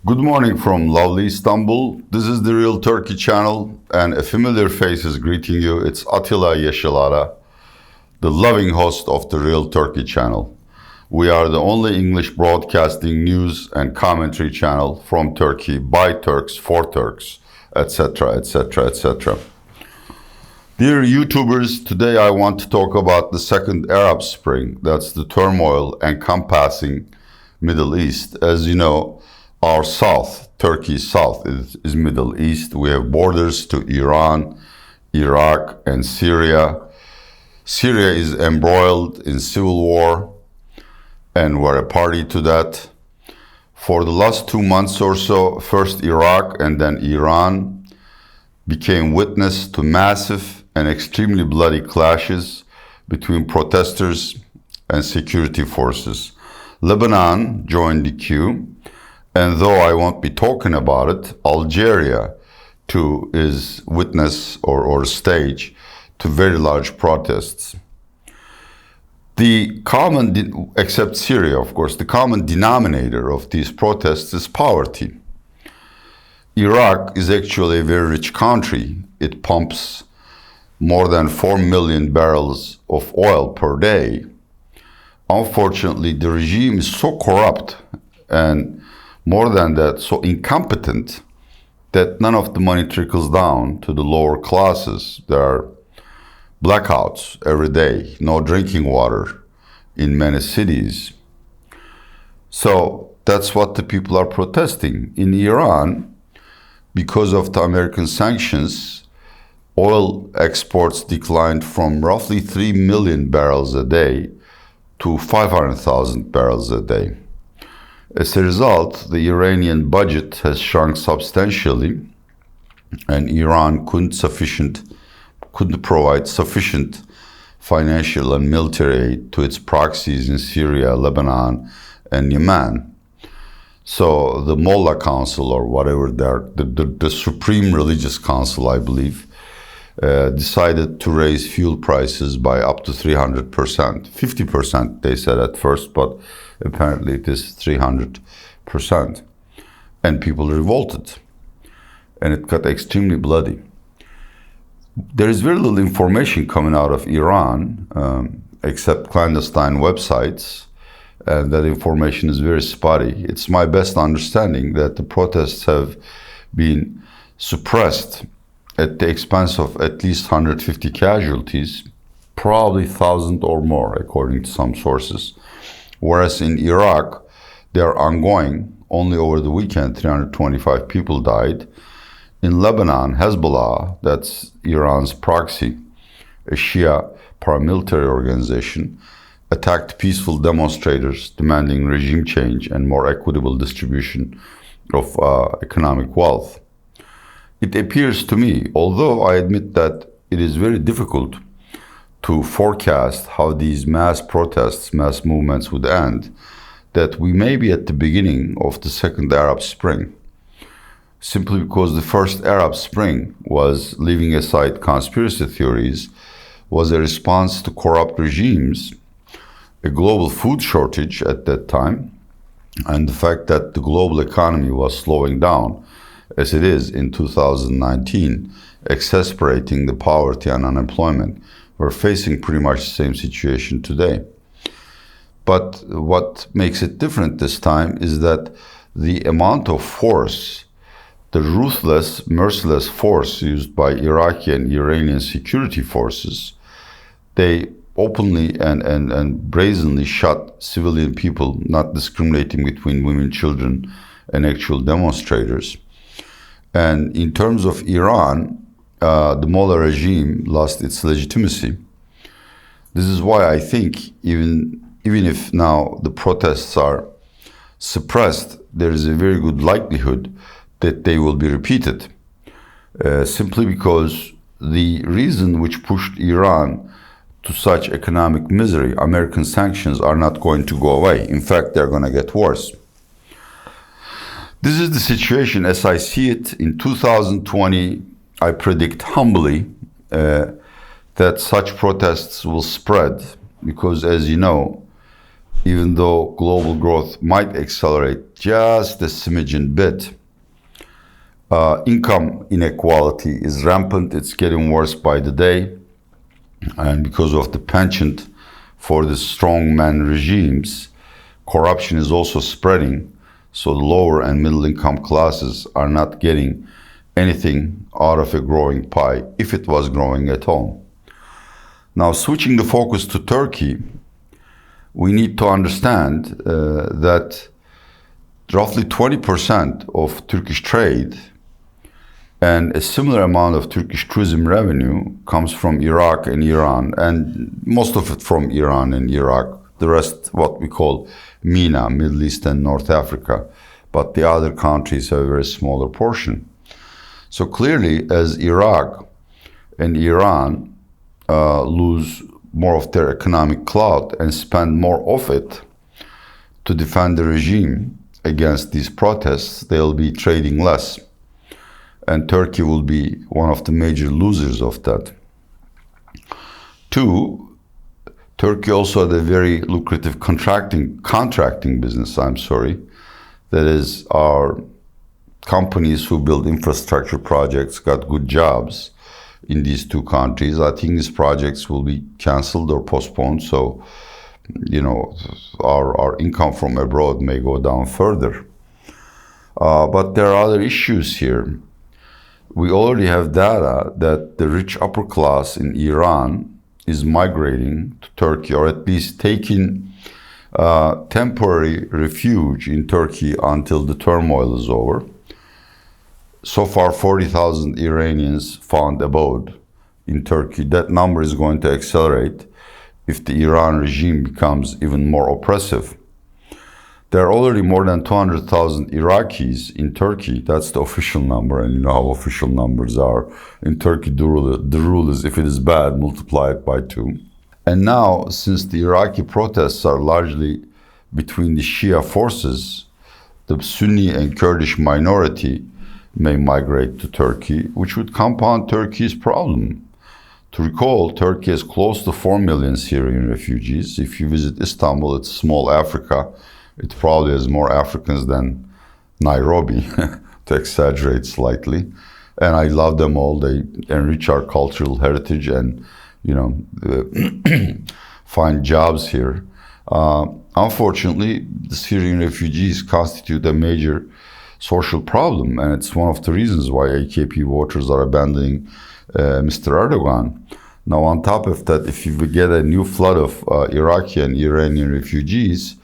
Good morning from lovely Istanbul. This is the Real Turkey channel, and a familiar face is greeting you. It's Attila Yesilada, the loving host of the Real Turkey channel. We are the only English broadcasting news and commentary channel from Turkey by Turks for Turks, etc., etc., etc. Dear YouTubers, today I want to talk about the second Arab Spring. That's the turmoil encompassing Middle East. As you know, our south, Turkey's south, is Middle East. We have borders to Iran, Iraq, and Syria. Syria is embroiled in civil war, and we're a party to that. For the last 2 months or so, first Iraq and then Iran became witness to massive and extremely bloody clashes between protesters and security forces. Lebanon joined the queue. And though I won't be talking about it, Algeria too is witness or stage to very large protests. Except Syria, of course, the common denominator of these protests is poverty. Iraq is actually a very rich country. It pumps more than 4 million barrels of oil per day. Unfortunately, the regime is so corrupt and more than that, so incompetent that none of the money trickles down to the lower classes. There are blackouts every day, no drinking water in many cities. So that's what the people are protesting. In Iran, because of the American sanctions, oil exports declined from roughly 3 million barrels a day to 500,000 barrels a day. As a result, the Iranian budget has shrunk substantially, and Iran couldn't provide sufficient financial and military aid to its proxies in Syria, Lebanon, and Yemen. So the Mullah Council, or whatever the Supreme Religious Council, I believe, decided to raise fuel prices by up to 300%. 50% they said at first, but apparently it is 300%. And people revolted. And it got extremely bloody. There is very little information coming out of Iran, except clandestine websites. And that information is very spotty. It's my best understanding that the protests have been suppressed at the expense of at least 150 casualties, probably 1,000 or more, according to some sources. Whereas in Iraq, they are ongoing. Only over the weekend, 325 people died. In Lebanon, Hezbollah, that's Iran's proxy, a Shia paramilitary organization, attacked peaceful demonstrators demanding regime change and more equitable distribution of economic wealth. It appears to me, although I admit that it is very difficult to forecast how these mass protests, mass movements would end, that we may be at the beginning of the second Arab Spring. Simply because the first Arab Spring was, leaving aside conspiracy theories, was a response to corrupt regimes, a global food shortage at that time, and the fact that the global economy was slowing down, as it is in 2019, exasperating the poverty and unemployment. We're facing pretty much the same situation today. But what makes it different this time is that the amount of force, the ruthless, merciless force used by Iraqi and Iranian security forces, they openly and brazenly shot civilian people, not discriminating between women, children, and actual demonstrators. And in terms of Iran, the Mullah regime lost its legitimacy. This is why I think even if now the protests are suppressed, there is a very good likelihood that they will be repeated. Simply because the reason which pushed Iran to such economic misery, American sanctions, are not going to go away. In fact, they're going to get worse. This is the situation as I see it. In 2020, I predict humbly that such protests will spread because, as you know, even though global growth might accelerate just a smidgen bit. Income inequality is rampant. It's getting worse by the day. And because of the penchant for the strongman regimes, corruption is also spreading. So the lower and middle income classes are not getting anything out of a growing pie, if it was growing at all. Now, switching the focus to Turkey, we need to understand that roughly 20% of Turkish trade and a similar amount of Turkish tourism revenue comes from Iraq and Iran, and most of it from Iran and Iraq. The rest, what we call MENA, Middle East and North Africa. But the other countries have a very smaller portion. So clearly, as Iraq and Iran lose more of their economic clout and spend more of it to defend the regime against these protests, they'll be trading less. And Turkey will be one of the major losers of that. Two, Turkey also had a very lucrative contracting business, That is, our companies who build infrastructure projects got good jobs in these two countries. I think these projects will be canceled or postponed. So, our income from abroad may go down further. But there are other issues here. We already have data that the rich upper class in Iran is migrating to Turkey, or at least taking temporary refuge in Turkey until the turmoil is over. So far, 40,000 Iranians found abode in Turkey. That number is going to accelerate if the Iran regime becomes even more oppressive. There are already more than 200,000 Iraqis in Turkey. That's the official number, and you know how official numbers are. In Turkey, the rule is if it is bad, multiply it by 2. And now, since the Iraqi protests are largely between the Shia forces, the Sunni and Kurdish minority may migrate to Turkey, which would compound Turkey's problem. To recall, Turkey has close to 4 million Syrian refugees. If you visit Istanbul, it's small Africa. It probably has more Africans than Nairobi, to exaggerate slightly. And I love them all. They enrich our cultural heritage and, find jobs here. Unfortunately, the Syrian refugees constitute a major social problem, and it's one of the reasons why AKP voters are abandoning Mr. Erdogan. Now, on top of that, if you get a new flood of Iraqi and Iranian refugees,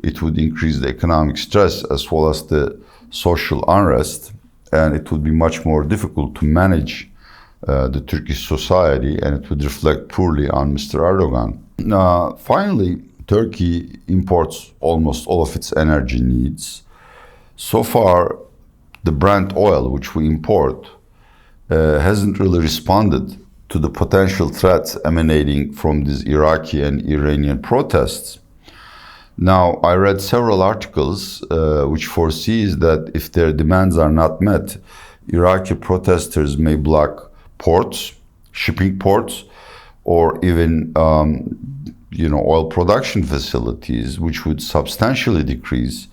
it would increase the economic stress as well as the social unrest, and it would be much more difficult to manage the Turkish society, and it would reflect poorly on Mr. Erdogan. Finally, Turkey imports almost all of its energy needs. So far, the Brent oil, which we import, hasn't really responded to the potential threats emanating from these Iraqi and Iranian protests. Now, I read several articles which foresees that if their demands are not met, Iraqi protesters may block ports, shipping ports, or even oil production facilities, which would substantially decrease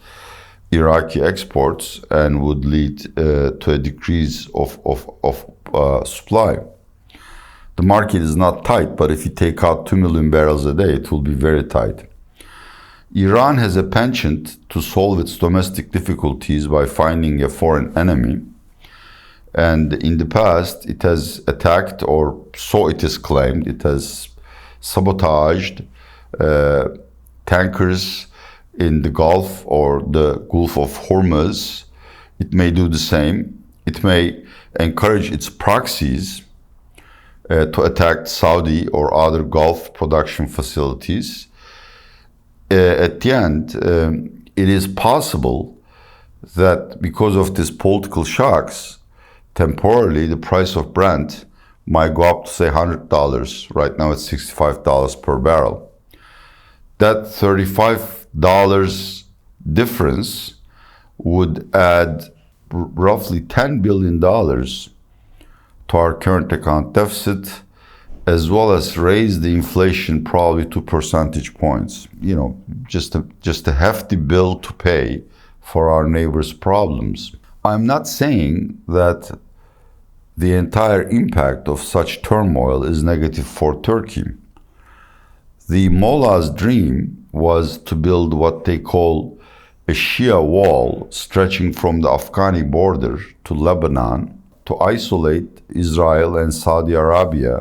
Iraqi exports and would lead to a decrease of supply. The market is not tight, but if you take out 2 million barrels a day, it will be very tight. Iran has a penchant to solve its domestic difficulties by finding a foreign enemy. And in the past, it has attacked, or so it is claimed, it has sabotaged tankers in the Gulf or the Gulf of Hormuz. It may do the same. It may encourage its proxies to attack Saudi or other Gulf production facilities. At the end, it is possible that because of these political shocks, temporarily the price of Brent might go up to, say, $100. Right now it's $65 per barrel. That $35 difference would add roughly $10 billion to our current account deficit as well as raise the inflation probably 2 percentage points. Just a hefty bill to pay for our neighbors' problems. I'm not saying that the entire impact of such turmoil is negative for Turkey. The mullah's dream was to build what they call a Shia wall stretching from the Afghani border to Lebanon to isolate Israel and Saudi Arabia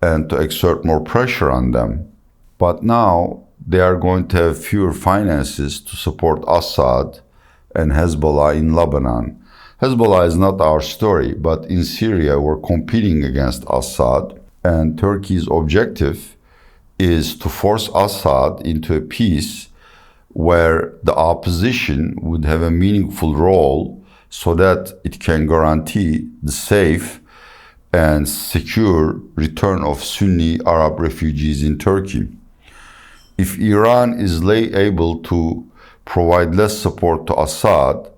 and to exert more pressure on them. But now they are going to have fewer finances to support Assad and Hezbollah in Lebanon. Hezbollah is not our story, but in Syria we're competing against Assad, and Turkey's objective is to force Assad into a peace where the opposition would have a meaningful role so that it can guarantee the safe and secure return of Sunni Arab refugees in Turkey. If Iran is able to provide less support to Assad,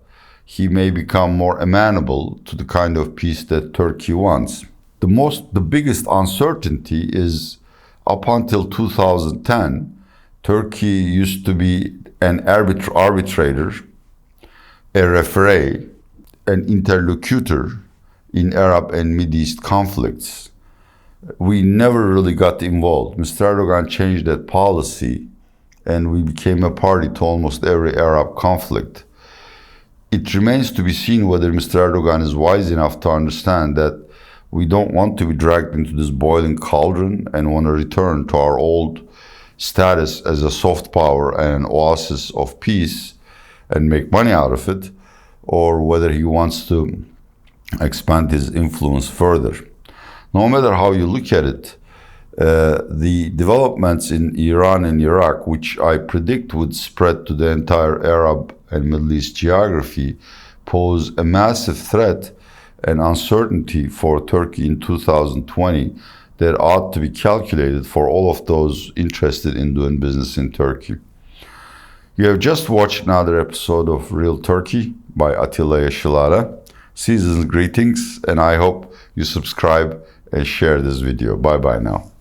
he may become more amenable to the kind of peace that Turkey wants. The biggest uncertainty is up until 2010, Turkey used to be an arbitrator, a referee, an interlocutor in Arab and Middle East conflicts. We never really got involved. Mr. Erdogan changed that policy and we became a party to almost every Arab conflict. It remains to be seen whether Mr. Erdogan is wise enough to understand that we don't want to be dragged into this boiling cauldron and want to return to our old status as a soft power and an oasis of peace and make money out of it, or whether he wants to expand his influence further. No matter how you look at it, the developments in Iran and Iraq, which I predict would spread to the entire Arab and Middle East geography, pose a massive threat and uncertainty for Turkey in 2020 that ought to be calculated for all of those interested in doing business in Turkey. You have just watched another episode of Real Turkey by Attila Yesilada. Season's greetings, and I hope you subscribe and share this video. Bye-bye now.